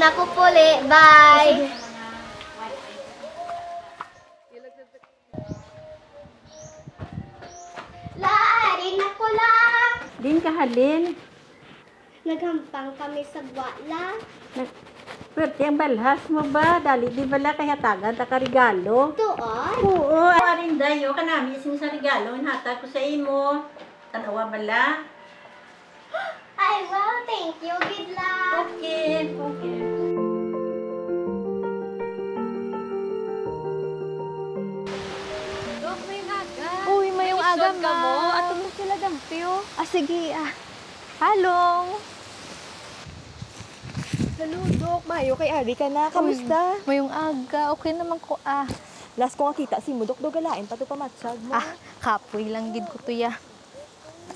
na ko puli. Bye! La, arin na ko lang! Din kahalin. Naghampang kami sa gwala. Pwerte ang balhas mo ba? Dali di bala kaya tagad ka regalo? Tuon? Oo. Arin dayo kanami sin sa regalo inhatag ko sa imo. Tanawa bala? Ay, wow! Thank you. Good luck! Okay. Okay. Dok, may aga. Uy, mayong aga, ka mo. ma. Ato mo sila dampiyo. Sige, Halong. Hello, Dok. Mayo kay Ari ka na. Kamusta? Mayong aga. Okay naman ko, Last ko nga kita si mo, Dok. Dogalain pa to pamatsag mo. Kapoy lang gid ko to ya.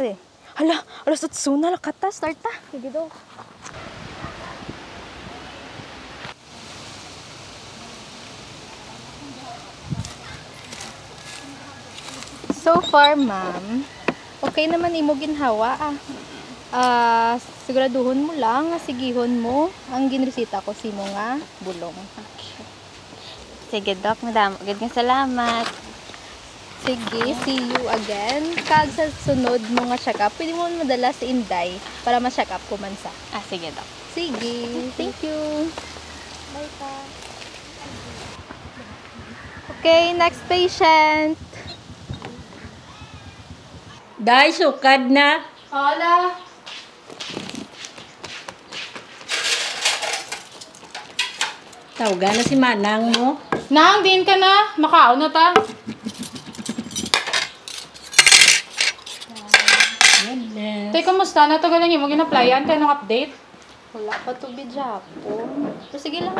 Are. Hala, alas at suna lakata. Start ta. Sige, Dok. So far, ma'am, okay naman imo ginhawa, siguraduhon mo lang nga sigihon mo ang ginresita ko simo nga bulong. Okay. Sige, Doc. Madam, agad nga salamat. Sige, see you again. Kag sa sunod mo nga check-up, pwede mo madala sa Inday para ma-check up ko man sa. Sige, Doc. Sige, thank you. Bye pa. Okay, next patient. Day, sukad na. Hala. Tawagan na si Manang mo. Nang, din ka na. Makaon na ta. Goodness. Tay, kamusta? Na to galing mo gina-applyan? Tayo ng update? Wala pa to bidjapon. Pero sige lang.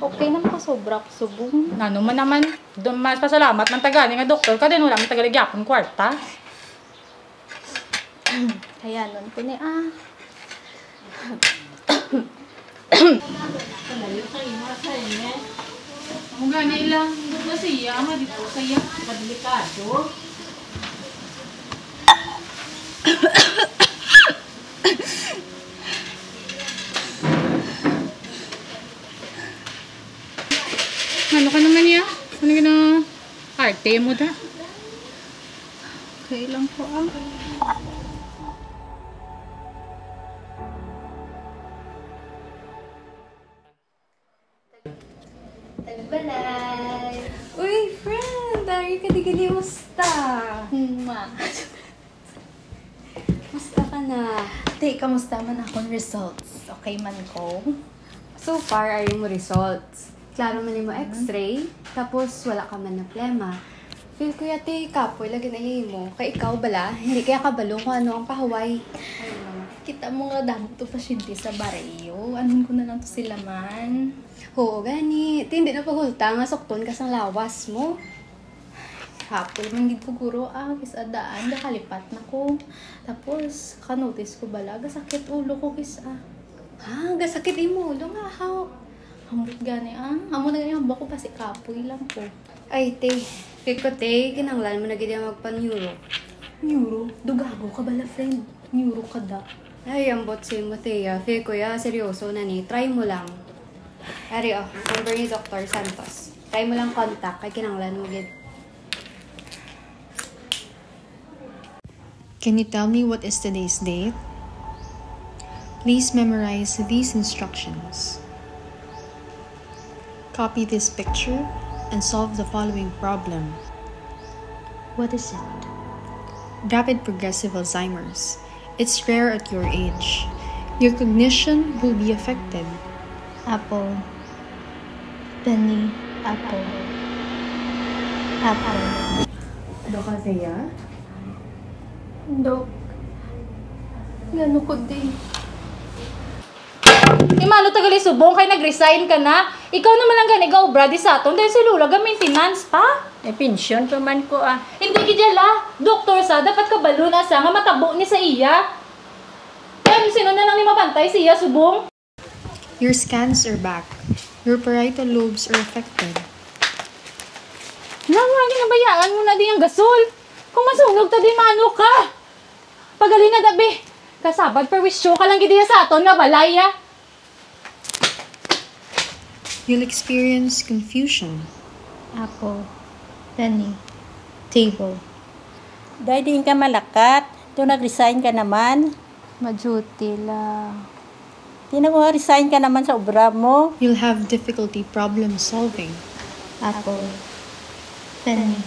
Okay naman ka sobra ko subong. Ano man naman. Mas pasalamat man tagali nga doktor ka din. Wala man tagali gyapon kwarta. Kaya nun ko ni Ang gani lang. Doon siya. Dito kaya. Delikado. Ano ka naman ya? Ano ka na arte mo da? okay lang po Tagbalay! Uy, friend! Dari ka di musta? Ma. Musta ka na? Te, kamusta man akong results? Okay man ko? So far, ay mo results. Klaro man mo x-ray, tapos wala ka man na plema. Feel ko yate kapoy, lagi na mo. Kay ikaw bala, hindi kaya kabalo kung ano ang pahaway. Kita mo nga damo to pasyente sa baryo. Anin ko na lang to sila man. Oo, gani. Hindi na paghulta nga sokton ka sa lawas mo. Hapol man gid ko guro kis adaan nakalipat na ko. Tapos ka-notice ko bala gasakit ulo ko kis Ha? Gasakit imo. Ulo nga, how? Hambot gani amo na gani hamba ko kasi kapoy lang ko. Ay, te. Feel ko, te. Kinanglan mo na gid magpa-neuro. Neuro, dugago ka bala friend. Neuro ka da. Ay, ambot si mo, te. Feel ko ya, seryoso na ni. Try mo lang. Ari, number ni Dr. Santos. Try mo lang contact. Kay kinanglan mo gid. Can you tell me what is today's date? Please memorize these instructions. Copy this picture and solve the following problem. What is it? Rapid progressive Alzheimer's. It's rare at your age. Your cognition will be affected. Apple. Penny. Apple. Apple. Dokazea? Dok. Gano ko di. Imalo tagali subong kay nag-resign ka na. Ikaw naman lang gani gaobra di sa aton dahil si Lula ga maintenance pa. Pensyon pa man ko Hindi gidala. Doktor sa dapat kabalo na sa nga matabo ni sa iya. Kaya sino na lang ni mabantay siya subong. Your scans are back. Your parietal lobes are affected. Nangwagi na bayaan mo na di ang gasol. Kung masunog ta di mano ka. Pagali na dabi. Kasabad per wisyo ka lang gidiya sa aton nga balaya. You'll experience confusion. Apple. Penny. Table. Dahil di ka malakat. Ito nag-resign ka naman. Majuti lang. Resign ka naman sa obra mo. You'll have difficulty problem solving. Apple. Penny.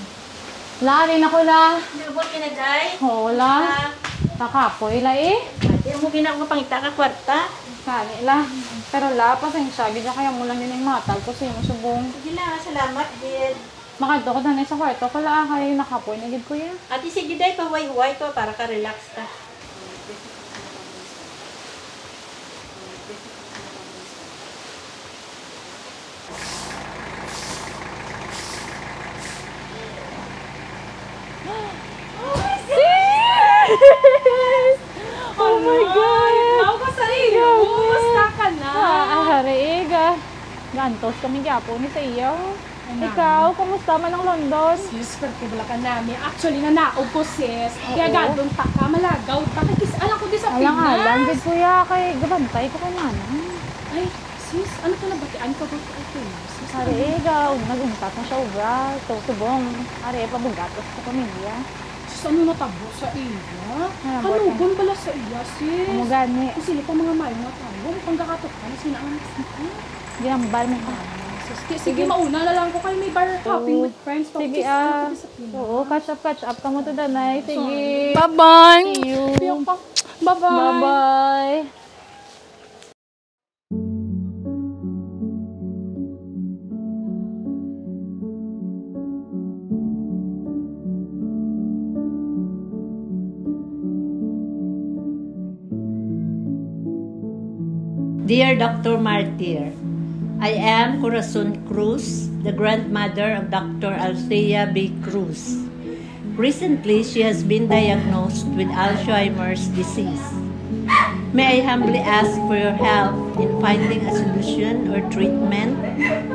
Wala rin ako la. Nabot ka na, Day? Oo la. Takapoy la eh. Di mo ginagawa pangita ka kwarta. Kani la. Pero la, pasensya. Gila kaya mo lang yun yung matal ko sa inyo subong. Sige lang, salamat, Did. Makadto ko na sa kwarto ko la. Kaya nakapoy na gid ko yan. Ate, sige, Day, pahuway-huway ko para ka relax ka. Oh my God! Ako ka sa iyo! Kumusta ka na? Ariga. Gantos kami gapo ni sa iyo. Ikaw, kumusta man ang London? Sis, pertibula ka namin. Actually, nanaog ko, sis. Kaya gandun ta ka, malagaw ta. Alam ko di sa Pinas. Alang-alang, gid kuya, kay gabantay ko kay nanay. Ay, sis, ano ka nabatian ko dito ay Pinas? Sis, Ariga, naguntat na siya ubra. Ito, subong. Ari, pabugatos sa pamilya. sis, ano natabo sa iya? Kanugon pala sa iya, sis. Ano gani? Kung sila pa mga mayo na tayo, pangkakatok ka na sinaan. Ginambal mo ka. Sige, mauna na lang ko kayo may bar hopping with friends. Sige, oo, catch up ka mo to danay. Sige. Bye-bye! See you. Bye-bye! Bye-bye. Dear Dr. Martyr, I am Corazon Cruz, the grandmother of Dr. Althea B. Cruz. Recently, she has been diagnosed with Alzheimer's disease. May I humbly ask for your help in finding a solution or treatment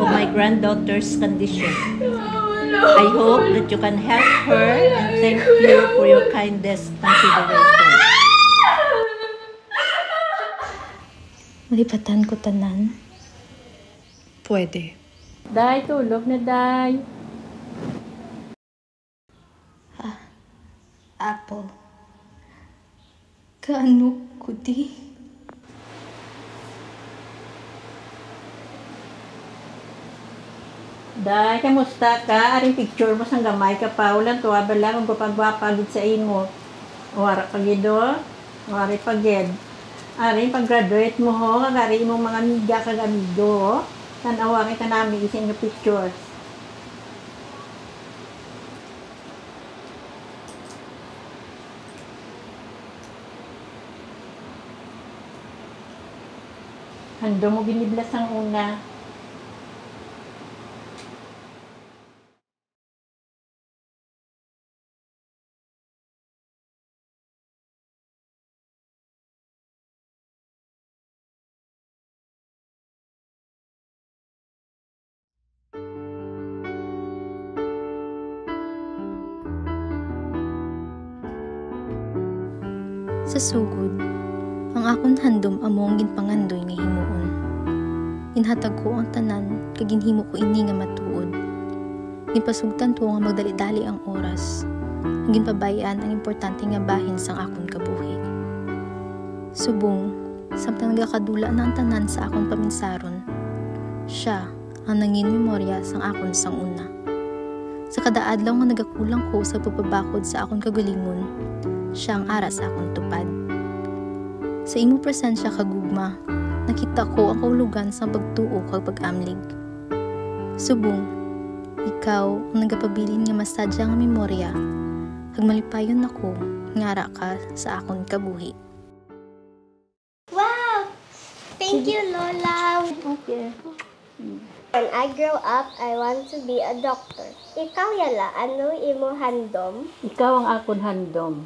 of my granddaughter's condition. I hope that you can help her and thank you for your kindest consideration. Malipatan ko tanan. Pwede. Day, tulog na, Day. Apple. Kaano ko di? Day, kamusta ka? Aring picture mo sang gamay ka pa. Ulan tuwa ba lang kung papagwapagid sa imo. Wara pagido. Wari pagid. Aring pag-graduate mo ho. Kagari imong mga amiga kag-amigo. Tanawa kita namin isin yung pictures. Hando mo biniblas ang una. Sa sugod, ang akon handom among ginpangandoy nga himuon. Inhatag ko ang tanan kag ginhimo ko ini nga matuod. Ginpasugtan to nga magdali-dali ang oras. Ginpabayaan ang importante nga bahin sang akon kabuhi. Subong, samtang nagakadula na ang tanan sa akon paminsaron, siya ang nangin memorya sang akon sang una. Sa kada adlaw nga nagakulang ko sa pagpabakod sa akon kagalingon, siya ang ara sa akong tupad. Sa imo presensya kagugma, nakita ko ang kaulugan sa pagtuo kag pag-amlig. Subong, ikaw ang nagapabilin nga masadya nga memorya, kag malipayon nako nga ara ka sa akong kabuhi. Wow! Thank you, Lola. Okay. When I grow up, I want to be a doctor. Ikaw, Yala, ano imo handom? Ikaw ang akon handom.